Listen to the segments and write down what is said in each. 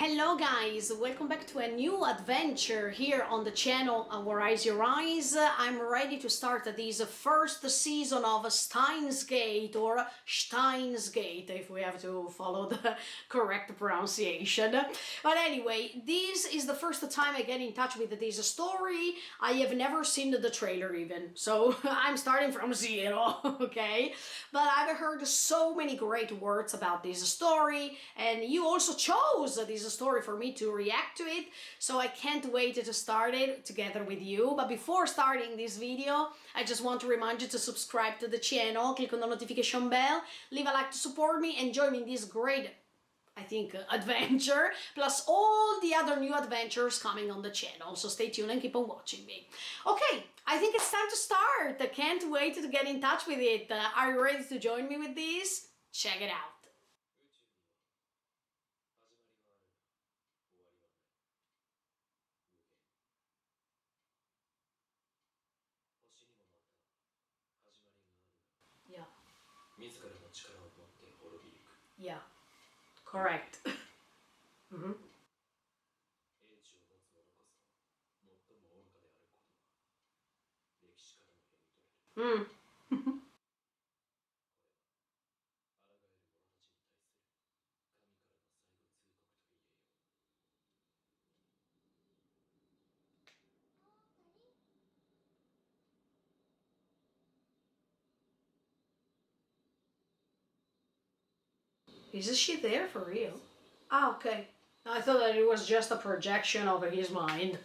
Hello guys, welcome back to a new adventure here on the channel Rise Your Eyes. I'm ready to start this first season of Steins Gate or Steins Gate if we have to follow the correct pronunciation. But anyway, this is the first time I get in touch with this story. I have never seen the trailer even, so I'm starting from zero, okay? But I've heard so many great words about this story, and you also chose this story for me to react to it, so I can't wait to start it together with you. But before starting this video, I just want to remind you to subscribe to the channel, click on the notification bell, leave a like to support me, and join me in this great, I think, adventure, plus all the other new adventures coming on the channel. So stay tuned and keep on watching me. Okay, I think it's time to start. I can't wait to get in touch with it. Are you ready to join me with this? Check it out. Yeah. Yeah. Correct. Mm-hmm. Mm. Is she there for real? Ah, okay. I thought that it was just a projection of his mind.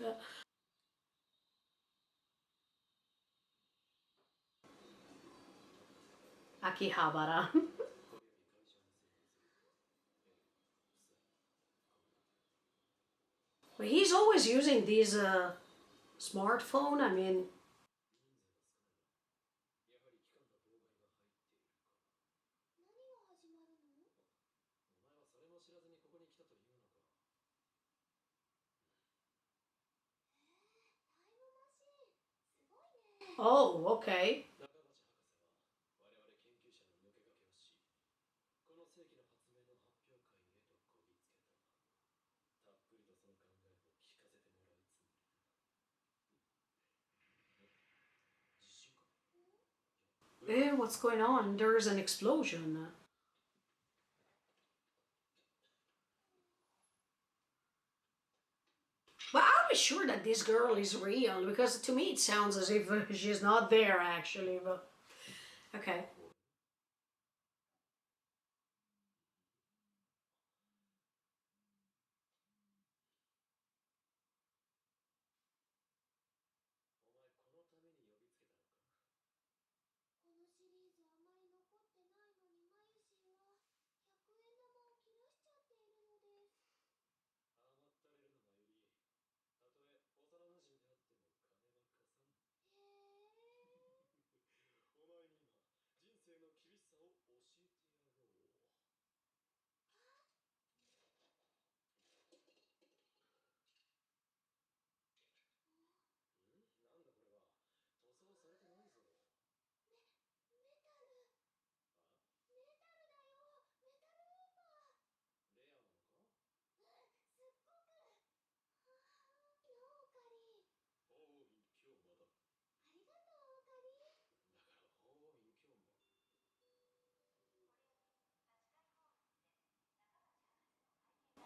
Akihabara. But he's always using this smartphone. I mean, oh, okay. Eh, what's going on? There's an explosion. But I'll be sure that this girl is real, because to me it sounds as if she's not there actually, but okay.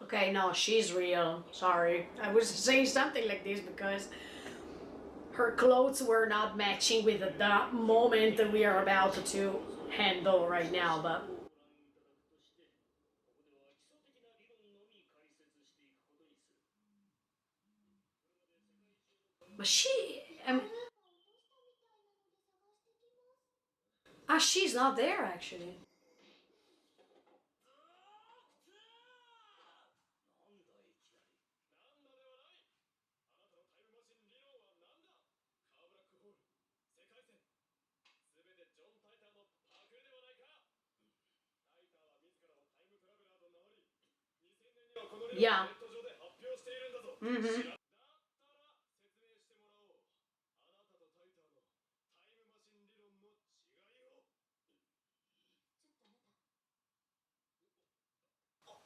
Okay, no, she's real. Sorry. I was saying something like this because her clothes were not matching with the moment that we are about to handle right now, but she, I mean, she's not there actually. Yeah. Mm-hmm.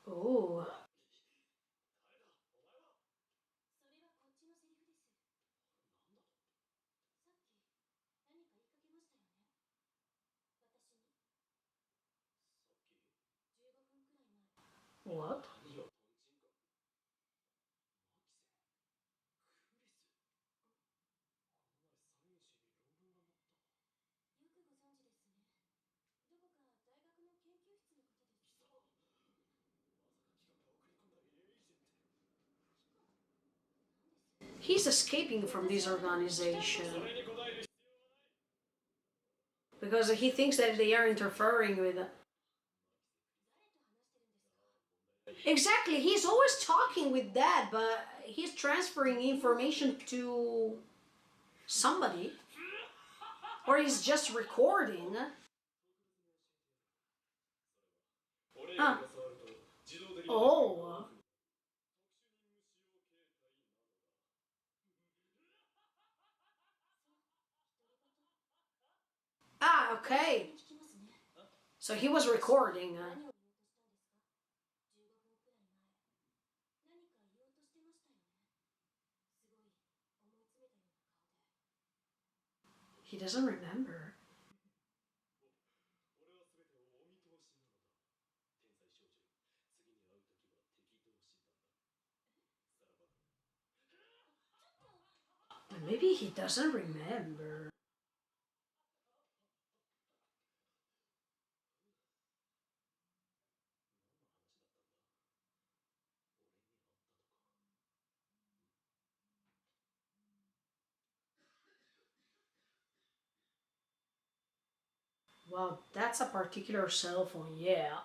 Oh. What? He's escaping from this organization because he thinks that they are interfering with. Exactly, he's always talking with Dad, but he's transferring information to somebody, or he's just recording. Ah. Oh. Ah, okay. So he was recording. He doesn't remember. Maybe he doesn't remember. Well, that's a particular cell phone, yeah.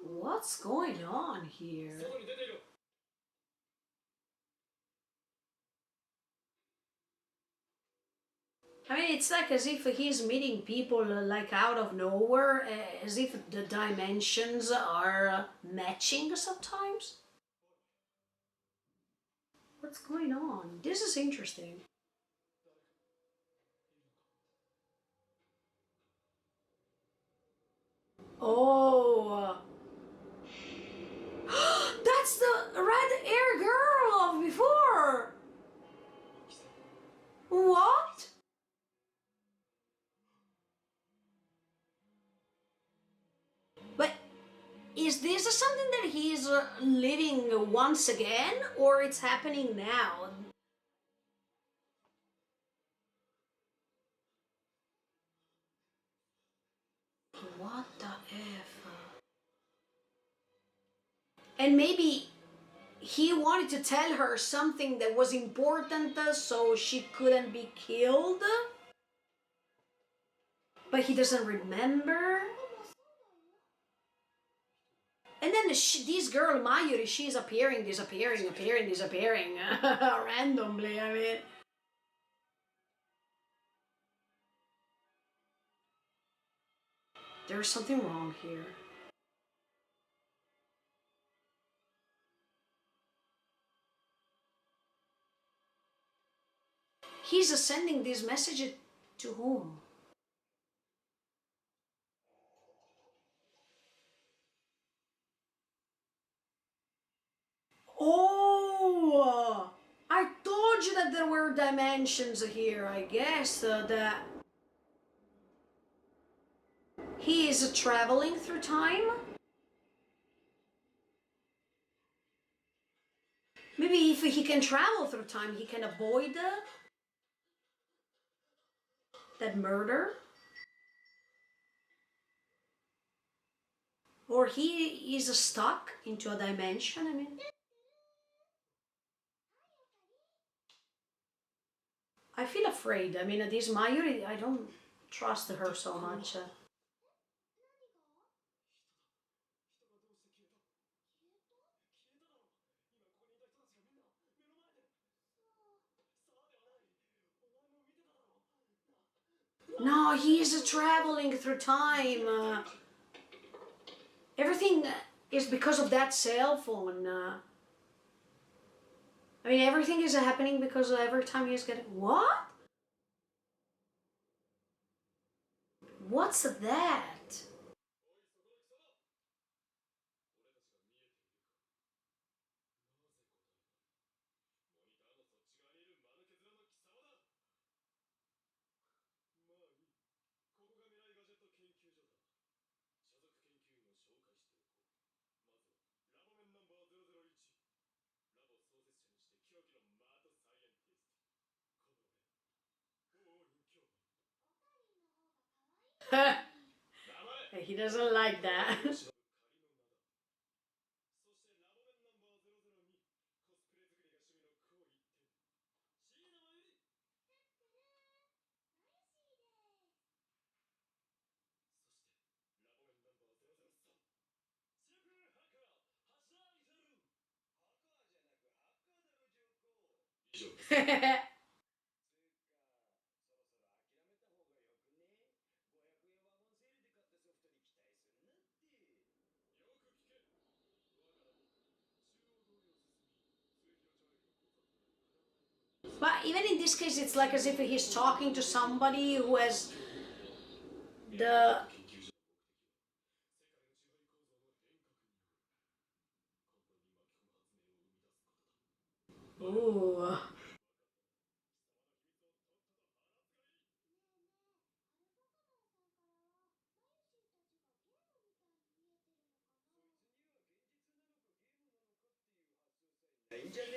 What's going on here? I mean, it's like as if he's meeting people like out of nowhere, as if the dimensions are matching sometimes. What's going on? This is interesting. Oh, that's the red hair girl of before. What? But is this something that he's living once again, or it's happening now? What the F? And maybe he wanted to tell her something that was important so she couldn't be killed, but he doesn't remember. And then this girl, Mayuri, she's appearing, disappearing, appearing, disappearing randomly. I mean, there's something wrong here. He's sending this message to whom? Oh, I told you that there were dimensions here. I guess that he is traveling through time. Maybe if he can travel through time, he can avoid that murder. Or he is stuck into a dimension. I mean, I feel afraid. I mean, this Mayuri, I don't trust her so much. No, he is traveling through time. Everything is because of that cell phone. I mean, everything is happening because every time he's getting... What? What's that? He doesn't like that. But even in this case, it's like as if he's talking to somebody who has the... Ooh.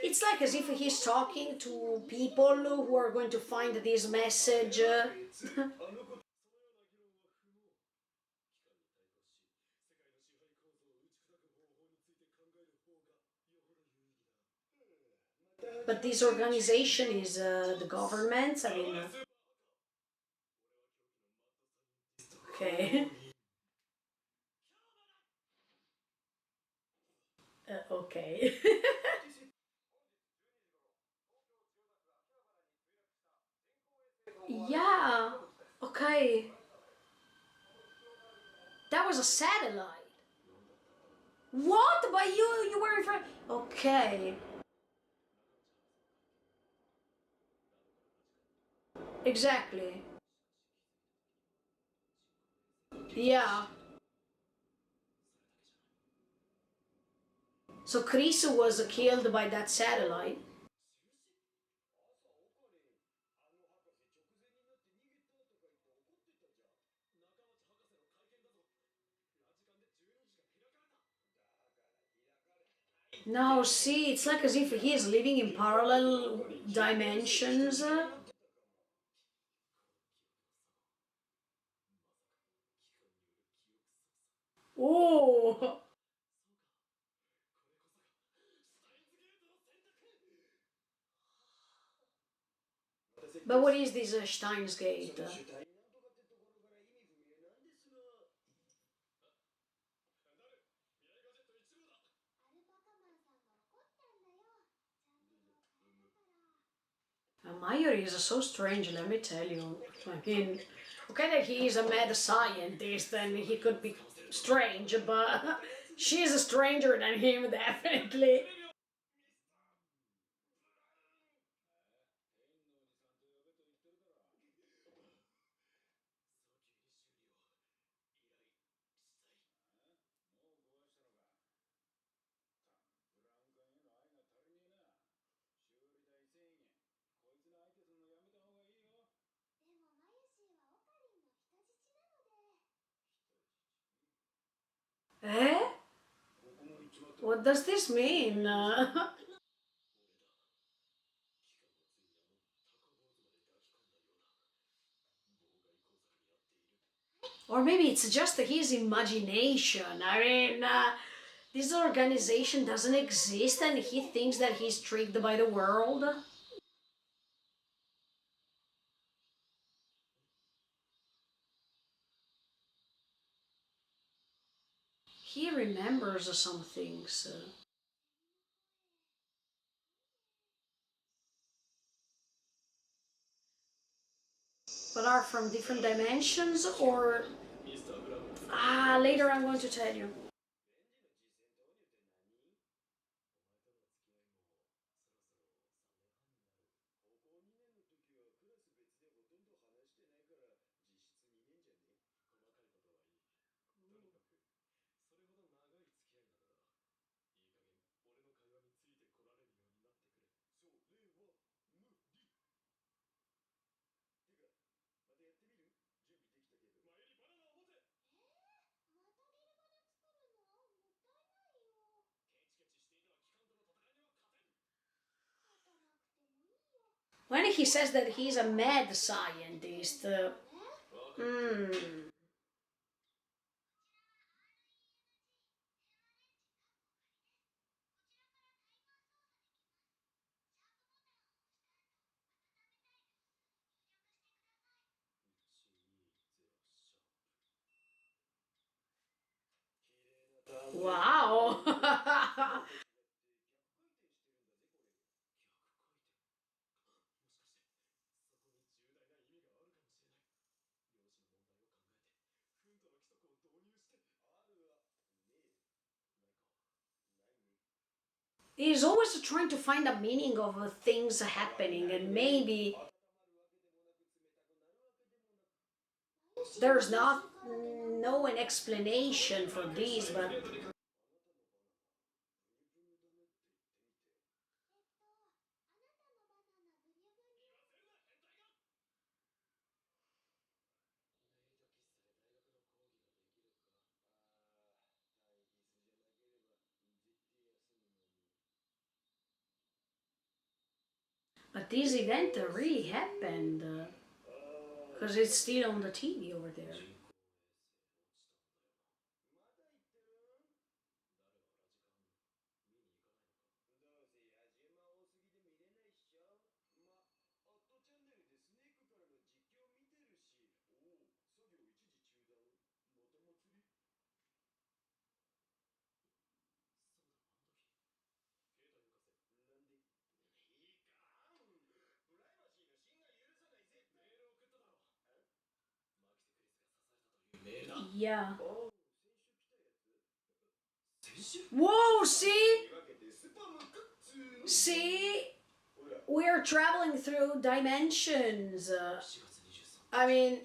It's like as if he's talking to people who are going to find this message. But this organization is the government. I mean, okay. Okay. Yeah. Okay. That was a satellite. What? But you were referring... Okay. Exactly. Yeah. So Chris was killed by that satellite. No, see, it's like as if he is living in parallel dimensions. Oh. But what is this Steins Gate? Mayuri is so strange, let me tell you. I mean, okay that he is a mad scientist and he could be strange, but she's stranger than him, definitely. Eh? What does this mean? Or maybe it's just his imagination. I mean, this organization doesn't exist and he thinks that he's tricked by the world. He remembers some things. but are from different dimensions, or later I'm going to tell you. When he says that he's a mad scientist, wow. He's always trying to find a meaning of things happening, and maybe there's not no an explanation for this, but this event really happened because it's still on the TV over there. Yeah. Whoa, see? See? We're traveling through dimensions. I mean,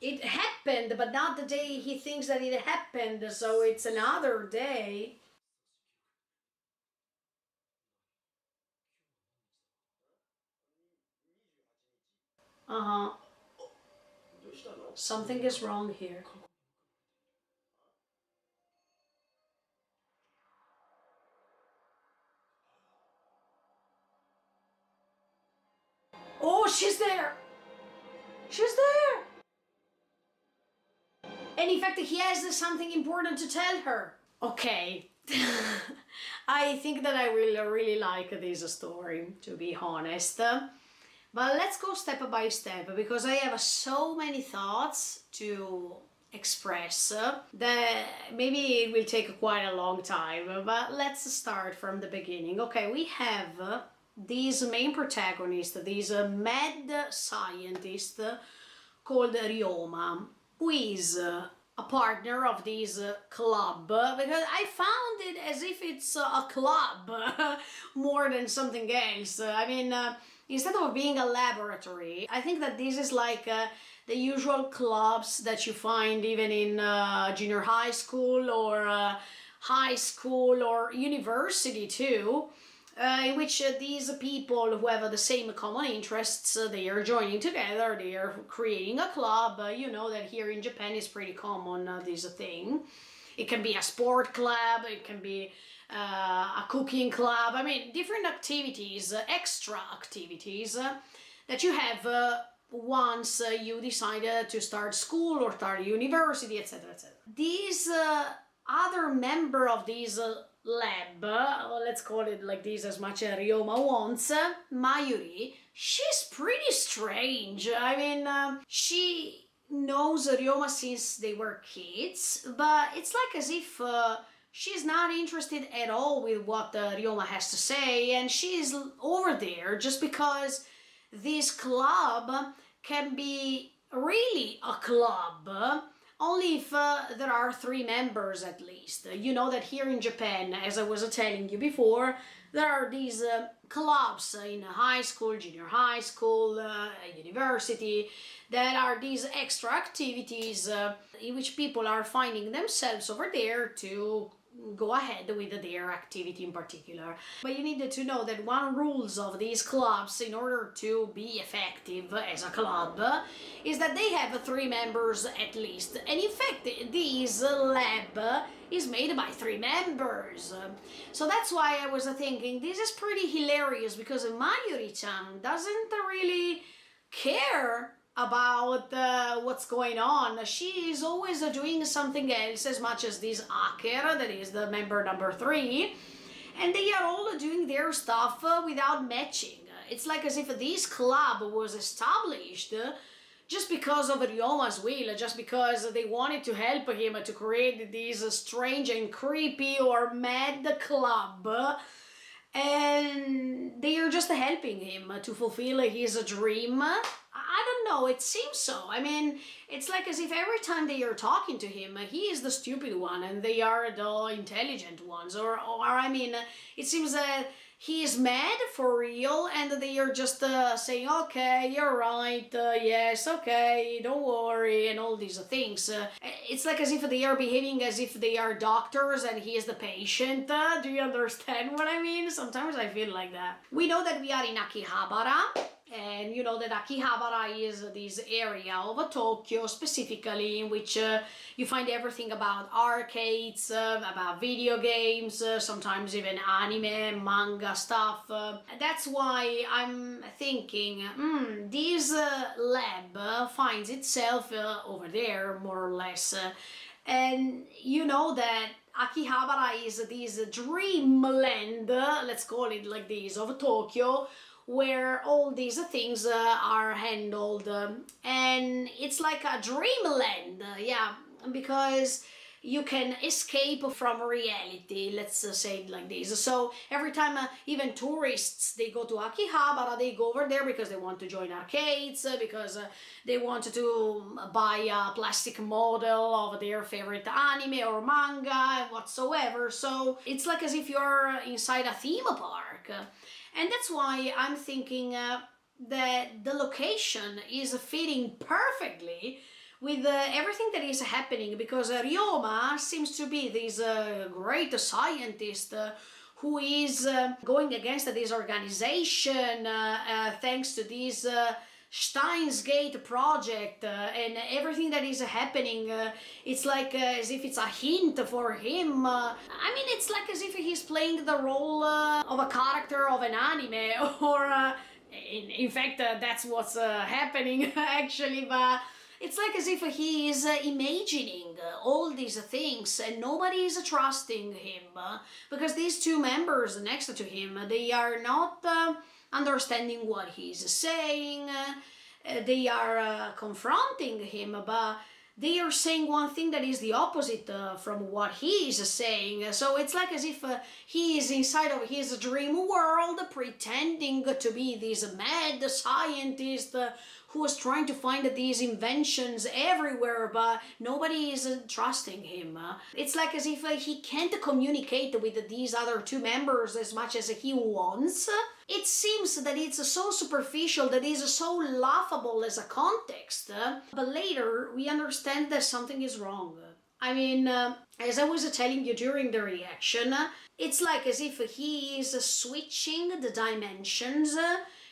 it happened, but not the day he thinks that it happened, so it's another day. Uh huh. Something is wrong here. Oh, she's there! She's there! And in fact, he has something important to tell her. Okay. I think that I will really like this story, to be honest. But let's go step by step because I have so many thoughts to express that maybe it will take quite a long time. But let's start from the beginning. Okay, we have this main protagonist, this mad scientist called Ryoma, who is a partner of this club because I found it as if it's a club more than something else. I mean, instead of being a laboratory, I think that this is like the usual clubs that you find even in junior high school or high school or university too. In which these people who have the same common interests, they are joining together, they are creating a club. You know that here in Japan is pretty common, this thing. It can be a sport club, it can be a cooking club. I mean, different activities, extra activities that you have once you decide to start school or start university, etc. etc. These other member of this lab, let's call it like this as much as Ryoma wants, Mayuri, she's pretty strange. I mean, she knows Ryoma since they were kids, but it's like as if she's not interested at all with what Ryoma has to say, and she's over there just because this club can be really a club only if there are three members at least. You know that here in Japan, as I was telling you before, there are these clubs in high school, junior high school, university, that are these extra activities in which people are finding themselves over there to go ahead with their activity in particular. But you needed to know that one rules of these clubs in order to be effective as a club is that they have three members at least. And in fact, this lab is made by three members. So that's why I was thinking this is pretty hilarious, because Mayuri-chan doesn't really care about what's going on. She is always doing something else, as much as this Aker, that is the member number 3, and they are all doing their stuff without matching. It's like as if this club was established just because of Ryoma's will, just because they wanted to help him to create this strange and creepy or mad club, and they are just helping him to fulfill his dream. I don't know, it seems so. I mean, it's like as if every time they are talking to him, he is the stupid one and they are the intelligent ones. Or I mean, it seems that he is mad for real and they are just saying, okay, you're right, yes, okay, don't worry, and all these things. It's like as if they are behaving as if they are doctors and he is the patient. Do you understand what I mean? Sometimes I feel like that. We know that we are in Akihabara. And you know that Akihabara is this area of Tokyo specifically in which you find everything about arcades, about video games, sometimes even anime, manga stuff. That's why I'm thinking, this lab finds itself over there, more or less. And you know that Akihabara is this dreamland, let's call it like this, of Tokyo, where all these things are handled, and it's like a dreamland, yeah, because you can escape from reality, let's say it like this. So every time even tourists, they go to Akihabara, they go over there because they want to join arcades, because they want to buy a plastic model of their favorite anime or manga whatsoever. So it's like as if you're inside a theme park. And that's why I'm thinking that the location is fitting perfectly with everything that is happening, because Ryoma seems to be this great scientist who is going against this organization thanks to this Steins project, and everything that is happening, it's like as if it's a hint for him. I mean, it's like as if he's playing the role of a character of an anime, or in fact, that's what's happening actually, but it's like as if he is imagining all these things and nobody is trusting him, because these two members next to him, they are not understanding what he's saying. They are confronting him, but they are saying one thing that is the opposite from what he is saying. So it's like as if he is inside of his dream world, pretending to be this mad scientist who is trying to find these inventions everywhere, but nobody is trusting him. It's like as if he can't communicate with these other two members as much as he wants. It seems that it's so superficial, that it's so laughable as a context, but later we understand that something is wrong. I mean, as I was telling you during the reaction, it's like as if he is switching the dimensions,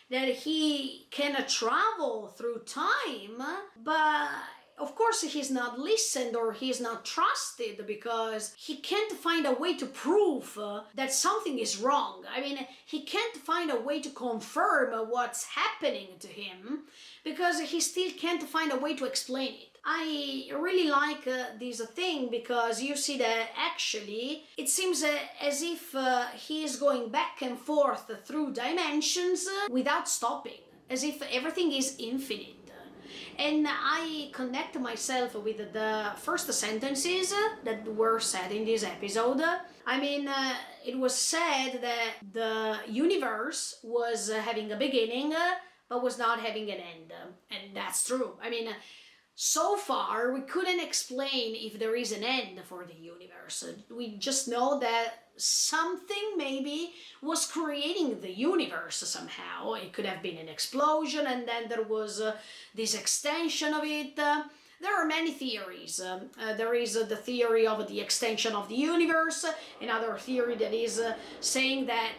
that he can travel through time, but of course he's not listened or he's not trusted, because he can't find a way to prove that something is wrong. I mean, he can't find a way to confirm what's happening to him, because he still can't find a way to explain it. I really like this thing, because you see that actually it seems as if he is going back and forth through dimensions without stopping, as if everything is infinite. And I connect myself with the first sentences that were said in this episode. I mean, it was said that the universe was having a beginning, but was not having an end. And that's true. I mean, so far, we couldn't explain if there is an end for the universe. We just know that something maybe was creating the universe somehow. It could have been an explosion, and then there was this extension of it. There are many theories. There is the theory of the extension of the universe, another theory that is saying that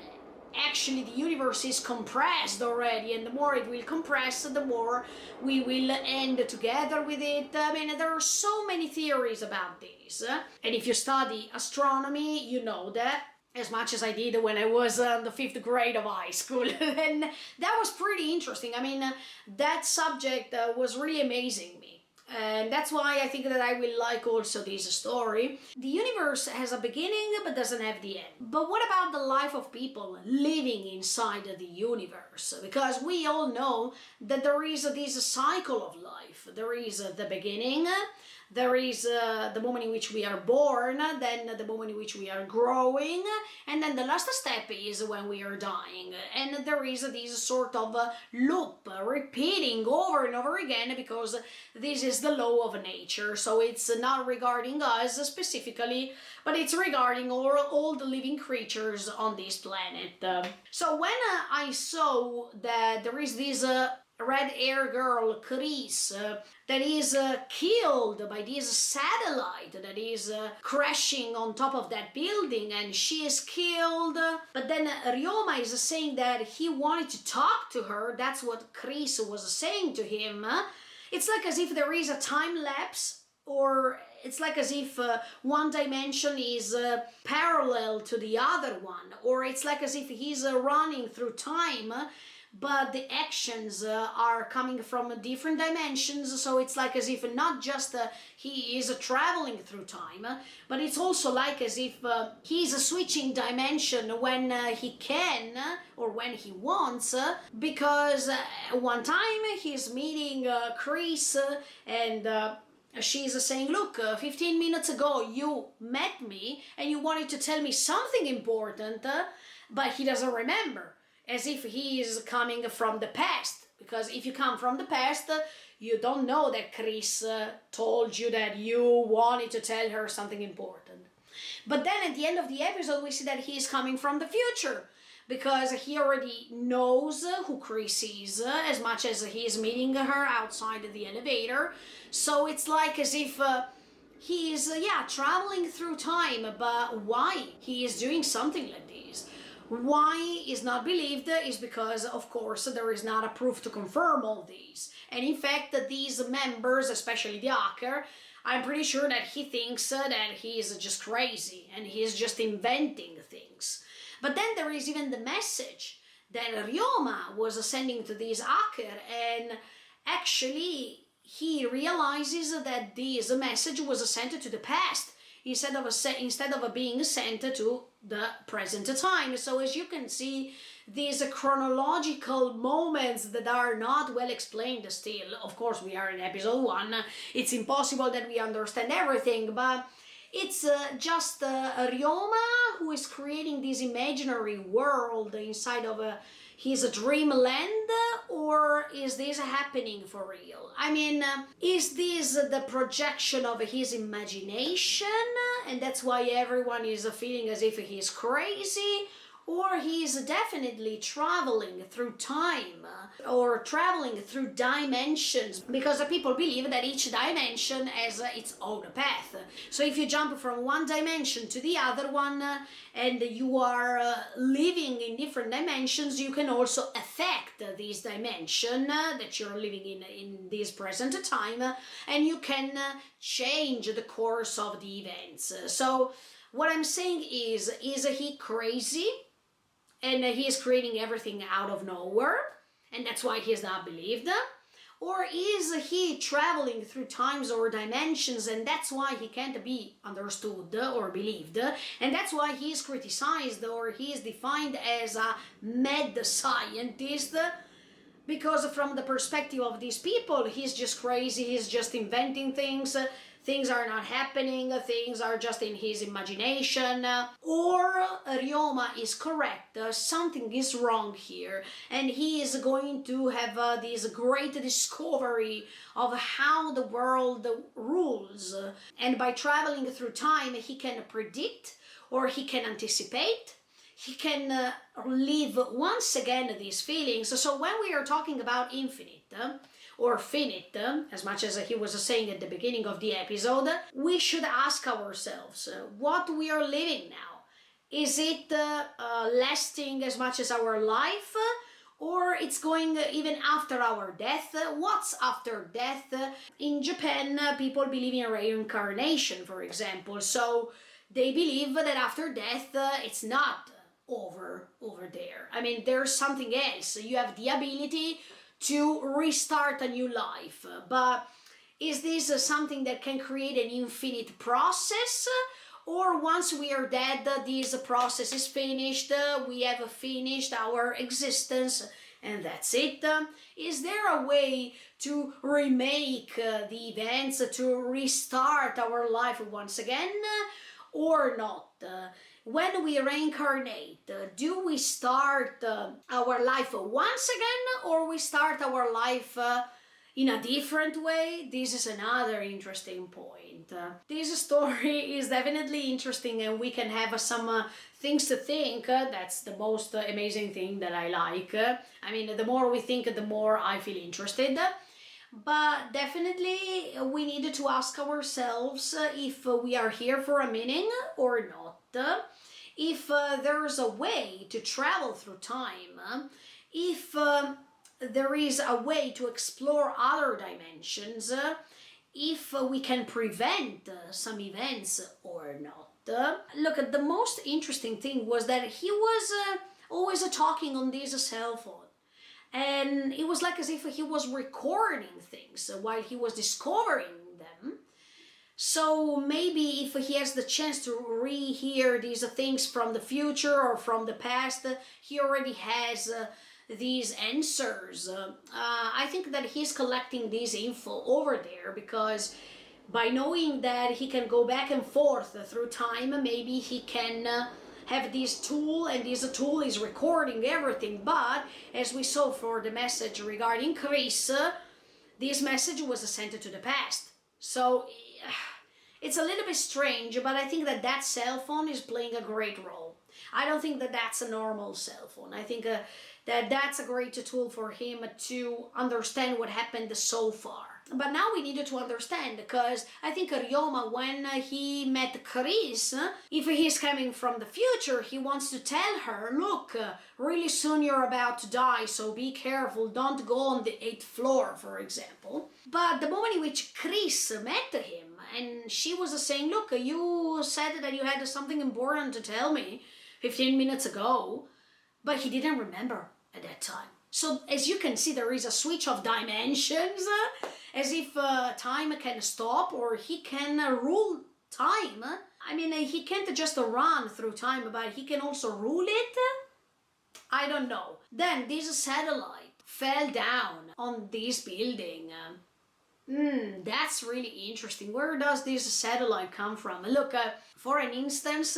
actually the universe is compressed already, and the more it will compress, the more we will end together with it. I mean, there are so many theories about this, and if you study astronomy, you know that as much as I did when I was in the 5th grade of high school. And that was pretty interesting. I mean, that subject was really amazing me. And that's why I think that I will like also this story. The universe has a beginning but doesn't have the end. But what about the life of people living inside the universe? Because we all know that there is this cycle of life. There is the beginning, there is the moment in which we are born, then the moment in which we are growing, and then the last step is when we are dying. And there is this sort of loop repeating over and over again, because this is the law of nature. So it's not regarding us specifically, but it's regarding all the living creatures on this planet. So when I saw that there is this red-haired girl, Chris, that is killed by this satellite that is crashing on top of that building, and she is killed. But then Ryoma is saying that he wanted to talk to her. That's what Chris was saying to him. It's like as if there is a time lapse, or it's like as if one dimension is parallel to the other one, or it's like as if he's running through time, but the actions are coming from different dimensions. So it's like as if not just he is traveling through time, but it's also like as if he's switching dimension when he can or when he wants, because one time he's meeting Chris, and she's saying, look, 15 minutes ago you met me and you wanted to tell me something important, but he doesn't remember. As if he is coming from the past. Because if you come from the past, you don't know that Chris told you that you wanted to tell her something important. But then at the end of the episode, we see that he is coming from the future, because he already knows who Chris is, as much as he is meeting her outside the elevator. So it's like as if he is, traveling through time. But why he is doing something like this? Why is not believed is because, of course, there is not a proof to confirm all these. And in fact, these members, especially the hacker, I'm pretty sure that he thinks that he is just crazy and he is just inventing things. But then there is even the message that Ryoma was sending to this hacker, and actually he realizes that this message was sent to the past instead of being sent to the present time. So as you can see, these chronological moments that are not well explained still. Of course, we are in episode 1. It's impossible that we understand everything, but it's just Ryoma who is creating this imaginary world inside of his dreamland, or is this happening for real? I mean, is this the projection of his imagination, and that's why everyone is feeling as if he's crazy? Or he's definitely traveling through time or traveling through dimensions, because people believe that each dimension has its own path. So if you jump from one dimension to the other one and you are living in different dimensions, you can also affect this dimension that you're living in this present time, and you can change the course of the events. So what I'm saying is he crazy? And he is creating everything out of nowhere, and that's why he is not believed? Or is he traveling through times or dimensions, and that's why he can't be understood or believed, and that's why he is criticized, or he is defined as a mad scientist, because from the perspective of these people, he's just crazy, he's just inventing things, things are not happening, things are just in his imagination, or Ryoma is correct, something is wrong here, and he is going to have this great discovery of how the world rules, and by traveling through time he can predict or he can anticipate. He can live once again these feelings. So when we are talking about infinite or finite, as much as he was saying at the beginning of the episode, we should ask ourselves what we are living now. Is it lasting as much as our life? Or it's going even after our death? What's after death? In Japan, people believe in reincarnation, for example. So they believe that after death, it's not over there. I mean, there's something else. You have the ability to restart a new life. But is this something that can create an infinite process? Or once we are dead, this process is finished, we have finished our existence, and that's it? Is there a way to remake the events, to restart our life once again, or not? When we reincarnate, do we start our life once again, or we start our life in a different way? This is another interesting point. This story is definitely interesting, and we can have some things to think. That's the most amazing thing that I like. I mean, the more we think, the more I feel interested. But definitely we need to ask ourselves if we are here for a meaning or not. If there's a way to travel through time, if there is a way to explore other dimensions, if we can prevent some events or not. Look, the most interesting thing was that he was always talking on this cell phone. And it was like as if he was recording things while he was discovering them. So maybe if he has the chance to rehear these things from the future or from the past, he already has these answers. I think that he's collecting this info over there because by knowing that he can go back and forth through time, maybe he can have this tool, and this tool is recording everything. But as we saw for the message regarding Chris, this message was sent to the past. So it's a little bit strange, but I think that that cell phone is playing a great role. I don't think that that's a normal cell phone. I think that that's a great tool for him to understand what happened so far. But now we needed to understand, because I think Ryoma, when he met Chris, if he's coming from the future, he wants to tell her, look, really soon you're about to die, so be careful, don't go on the 8th floor, for example. But the moment in which Chris met him, and she was saying, look, you said that you had something important to tell me 15 minutes ago, but he didn't remember at that time. So as you can see, there is a switch of dimensions, as if time can stop, or he can rule time. I mean, he can't just run through time, but he can also rule it. I don't know. Then this satellite fell down on this building. That's really interesting. Where does this satellite come from? Look, for an instance,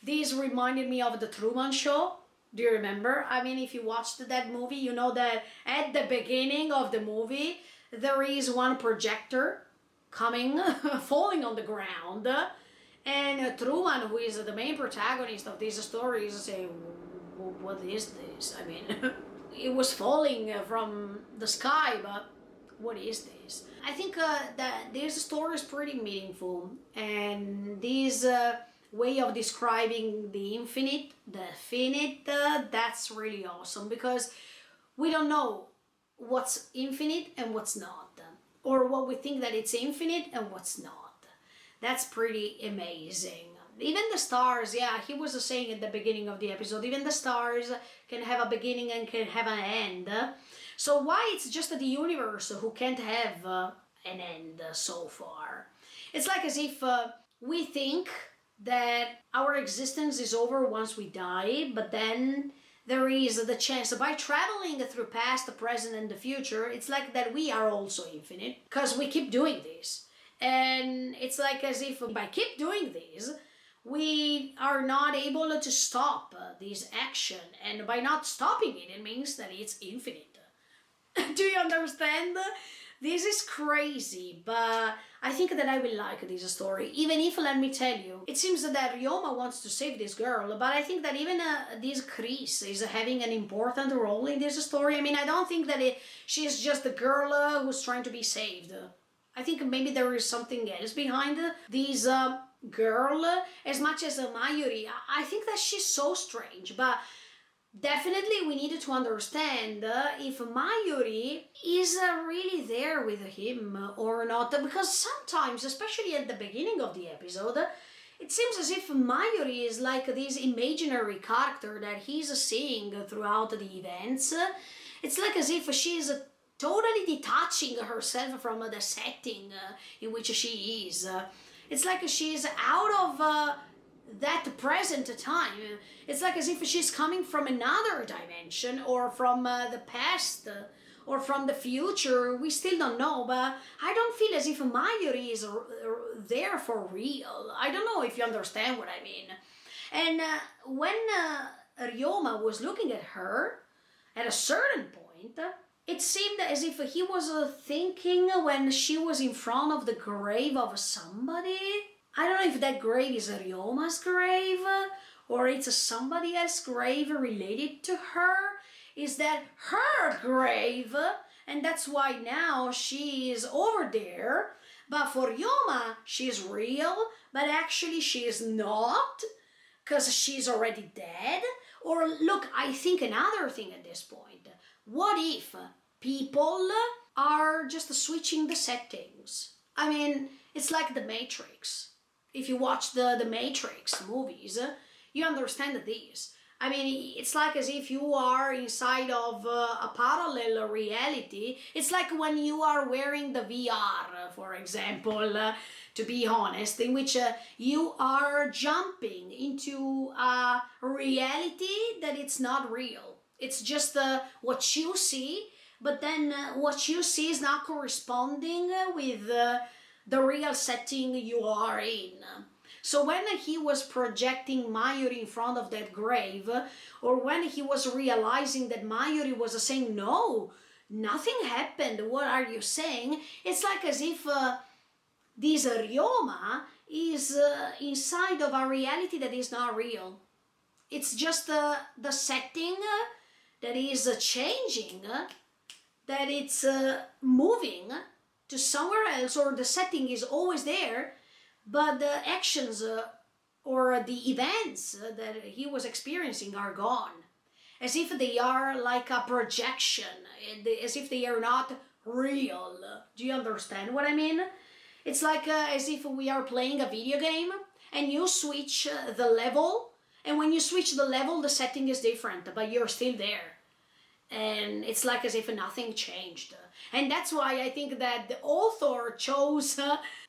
this reminded me of the Truman Show. Do you remember? I mean, if you watched that movie, you know that at the beginning of the movie, there is one projector coming, falling on the ground, and Truman, who is the main protagonist of this story, is saying, what is this? I mean, it was falling from the sky, but what is this? I think that this story is pretty meaningful, and this way of describing the infinite, the finite, that's really awesome, because we don't know what's infinite and what's not, or what we think that it's infinite and what's not. That's pretty amazing. Even the stars, yeah, he was saying at the beginning of the episode, even the stars can have a beginning and can have an end. So why it's just the universe who can't have an end so far? It's like as if we think that our existence is over once we die, but then there is the chance by traveling through past, the present, and the future, it's like that we are also infinite, because we keep doing this. And it's like as if by keep doing this, we are not able to stop this action. And by not stopping it, it means that it's infinite. Do you understand? This is crazy, but I think that I will like this story. Even if, let me tell you, it seems that Ryoma wants to save this girl, but I think that even this Chris is having an important role in this story. I mean, I don't think that she's just a girl who's trying to be saved. I think maybe there is something else behind this girl. As much as Mayuri, I think that she's so strange, but definitely we needed to understand if Mayuri is really there with him or not, because sometimes, especially at the beginning of the episode, it seems as if Mayuri is like this imaginary character that he's seeing throughout the events. It's like as if she's totally detaching herself from the setting in which she is. It's like she's out of that present time. It's like as if she's coming from another dimension, or from the past, or from the future. We still don't know, but I don't feel as if Mayuri is there for real. I don't know if you understand what I mean. And when Ryoma was looking at her, at a certain point, it seemed as if he was thinking when she was in front of the grave of somebody. I don't know if that grave is Ryoma's grave or it's somebody else's grave related to her. Is that her grave? And that's why now she is over there. But for Ryoma, she's real, but actually she is not, because she's already dead. Or look, I think another thing at this point. What if people are just switching the settings? I mean, it's like the Matrix. If you watch the Matrix movies, you understand this. I mean, it's like as if you are inside of a parallel reality. It's like when you are wearing the VR, for example, to be honest, in which you are jumping into a reality that it's not real. It's just what you see, but then what you see is not corresponding with the real setting you are in. So when he was projecting Mayuri in front of that grave, or when he was realizing that Mayuri was saying, no, nothing happened, what are you saying? It's like as if this Ryoma is inside of a reality that is not real. It's just the setting that is changing, that it's moving to somewhere else, or the setting is always there, but the actions or the events that he was experiencing are gone. As if they are like a projection, as if they are not real. Do you understand what I mean? It's like as if we are playing a video game and you switch the level, and when you switch the level, the setting is different, but you're still there. And it's like as if nothing changed. And that's why I think that the author chose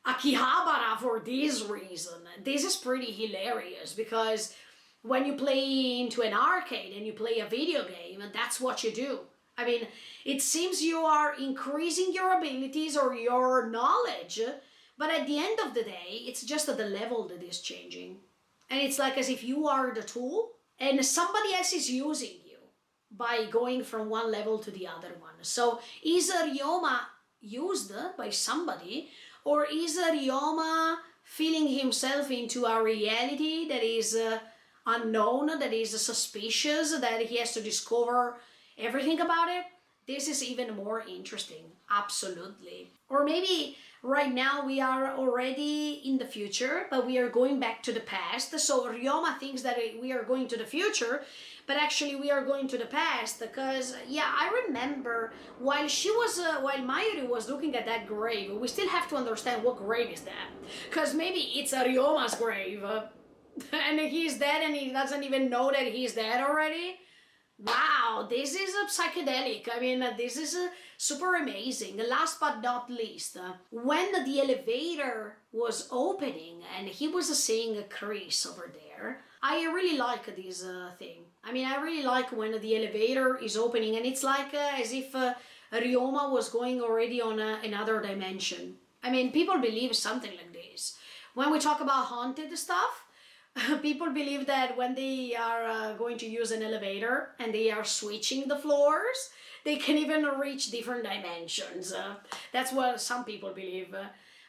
Akihabara for this reason. This is pretty hilarious, because when you play into an arcade and you play a video game, that's what you do. I mean, it seems you are increasing your abilities or your knowledge, but at the end of the day, it's just the level that is changing. And it's like as if you are the tool and somebody else is using you by going from one level to the other one. So is Ryoma used by somebody, or is Ryoma feeling himself into a reality that is unknown, that is suspicious, that he has to discover everything about it? This is even more interesting, absolutely. Or maybe right now we are already in the future, but we are going back to the past. So Ryoma thinks that we are going to the future, but actually we are going to the past, because yeah, I remember while Mayuri was looking at that grave, we still have to understand what grave is that, because maybe it's a Ryoma's grave and he's dead and he doesn't even know that he's dead already. Wow, this is psychedelic. I mean, this is super amazing. Last but not least, when the elevator was opening and he was seeing Chris over there, I really like this thing. I mean, I really like when the elevator is opening and it's like as if Ryoma was going already on another dimension. I mean, people believe something like this. When we talk about haunted stuff, people believe that when they are going to use an elevator and they are switching the floors, they can even reach different dimensions. That's what some people believe.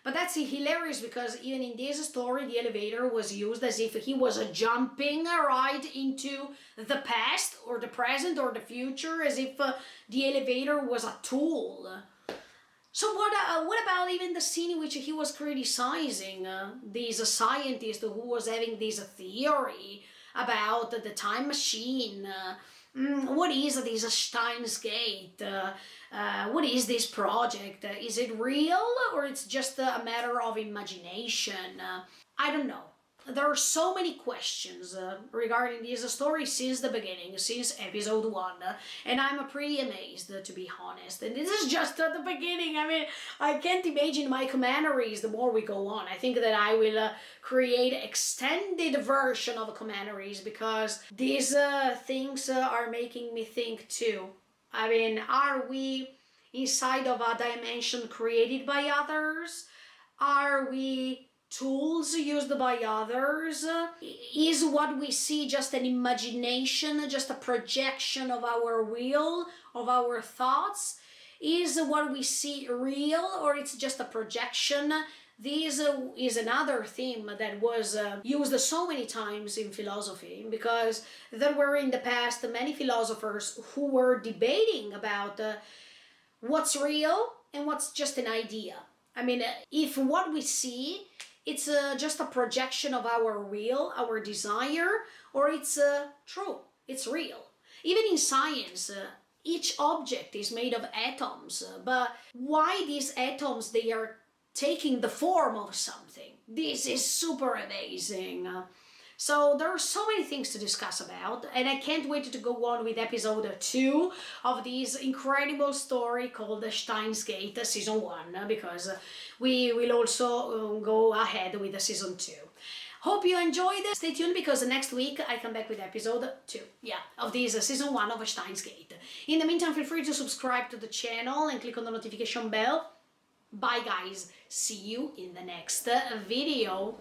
But that's hilarious because even in this story, the elevator was used as if he was jumping right into the past or the present or the future, as if the elevator was a tool. So what about even the scene in which he was criticizing this scientist who was having this theory about the time machine? What is this Steins Gate? What is this project? Is it real or it's just a matter of imagination? I don't know. There are so many questions regarding this story since the beginning, since episode 1, and I'm pretty amazed, to be honest. And this is just the beginning. I mean, I can't imagine my commentaries the more we go on. I think that I will create extended version of commentaries because these things are making me think too. I mean, are we inside of a dimension created by others? Are we tools used by others? Is what we see just an imagination, just a projection of our will, of our thoughts? Is what we see real or it's just a projection? This is another theme that was used so many times in philosophy because there were in the past many philosophers who were debating about what's real and what's just an idea. I mean, if what we see it's just a projection of our will, our desire, or it's true, it's real. Even in science, each object is made of atoms, but why these atoms, they are taking the form of something? This is super amazing. So there are so many things to discuss about, and I can't wait to go on with episode 2 of this incredible story called the Steins Gate Season 1, because we will also go ahead with the Season 2. Hope you enjoyed it. Stay tuned because next week I come back with episode 2, of this Season 1 of Steins Gate. In the meantime, feel free to subscribe to the channel and click on the notification bell. Bye guys, see you in the next video.